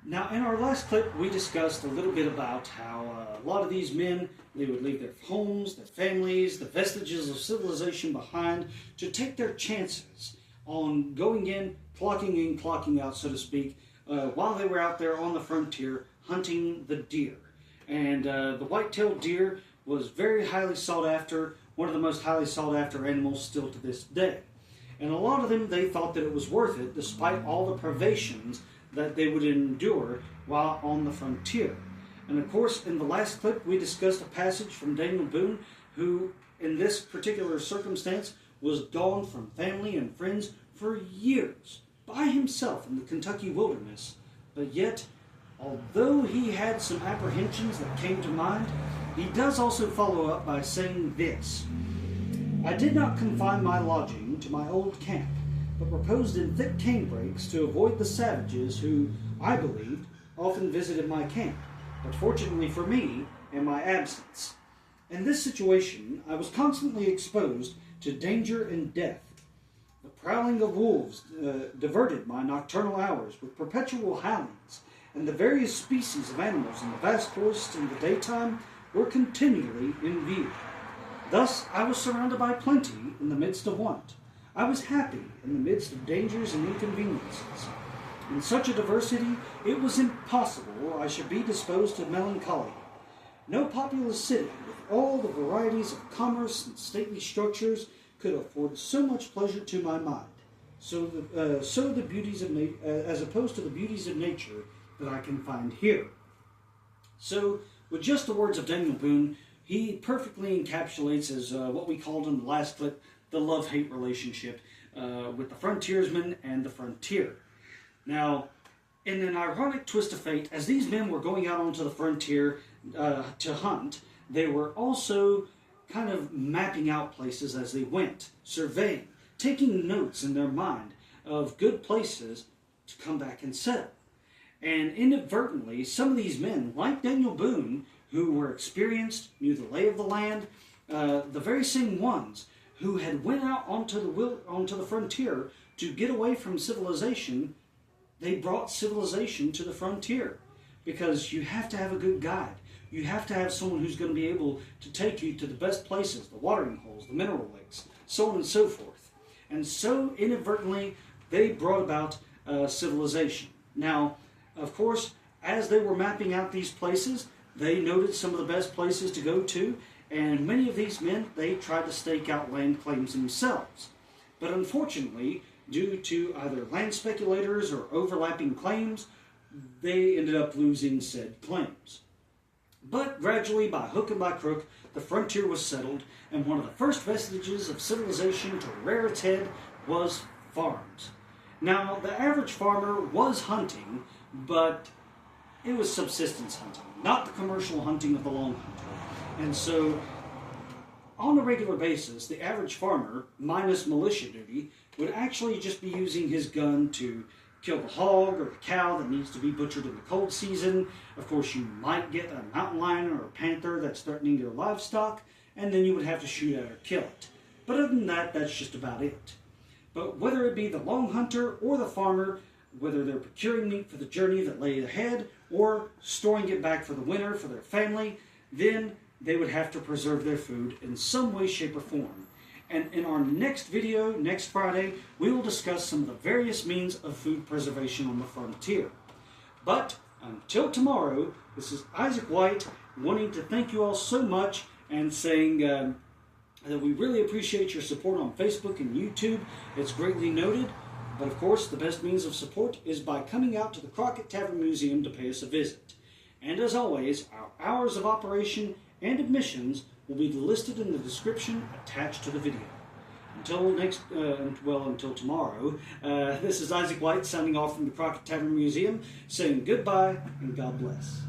Now, in our last clip, we discussed a little bit about how a lot of these men, they would leave their homes, their families, the vestiges of civilization behind to take their chances on going in, clocking out, so to speak, while they were out there on the frontier hunting the deer. And the white-tailed deer was very highly sought after, one of the most highly sought after animals still to this day. And a lot of them, they thought that it was worth it despite all the privations that they would endure while on the frontier. And of course, in the last clip, we discussed a passage from Daniel Boone, who, in this particular circumstance, was gone from family and friends for years, by himself in the Kentucky wilderness. But yet, although he had some apprehensions that came to mind, he does also follow up by saying this: "I did not confine my lodging to my old camp, but reposed in thick canebrakes to avoid the savages who, I believed, often visited my camp, but fortunately for me, in my absence. In this situation, I was constantly exposed to danger and death. The prowling of wolves diverted my nocturnal hours with perpetual howlings, and the various species of animals in the vast forests in the daytime were continually in view. Thus I was surrounded by plenty in the midst of want. I was happy in the midst of dangers and inconveniences. In such a diversity, it was impossible I should be disposed to melancholy. No populous city, with all the varieties of commerce and stately structures, could afford so much pleasure to my mind, the beauties of as opposed to the beauties of nature that I can find here." So, with just the words of Daniel Boone, he perfectly encapsulates, as what we called in the last clip, the love-hate relationship with the frontiersmen and the frontier. Now, in an ironic twist of fate, as these men were going out onto the frontier to hunt, they were also kind of mapping out places as they went, surveying, taking notes in their mind of good places to come back and settle. And inadvertently, some of these men, like Daniel Boone, who were experienced, knew the lay of the land, the very same ones who had went out onto the frontier to get away from civilization, they brought civilization to the frontier. Because you have to have a good guide. You have to have someone who's going to be able to take you to the best places, the watering holes, the mineral lakes, so on and so forth. And so inadvertently, they brought about civilization. Now, of course, as they were mapping out these places, they noted some of the best places to go to, and many of these men, they tried to stake out land claims themselves. But unfortunately, due to either land speculators or overlapping claims, they ended up losing said claims. But gradually, by hook and by crook, the frontier was settled, and one of the first vestiges of civilization to rear its head was farms. Now, the average farmer was hunting, but it was subsistence hunting, not the commercial hunting of the long hunter. And so, on a regular basis, the average farmer, minus militia duty, would actually just be using his gun to kill the hog or the cow that needs to be butchered in the cold season. Of course, you might get a mountain lion or a panther that's threatening your livestock, and then you would have to shoot at or kill it. But other than that, that's just about it. But whether it be the long hunter or the farmer, whether they're procuring meat for the journey that lay ahead or storing it back for the winter for their family, then they would have to preserve their food in some way, shape, or form. And in our next video, next Friday, we will discuss some of the various means of food preservation on the frontier. But until tomorrow, this is Isaac White wanting to thank you all so much and saying that we really appreciate your support on Facebook and YouTube. It's greatly noted. But of course, the best means of support is by coming out to the Crockett Tavern Museum to pay us a visit. And as always, our hours of operation and admissions will be listed in the description attached to the video. Until tomorrow, this is Isaac White signing off from the Crockett Tavern Museum, saying goodbye and God bless.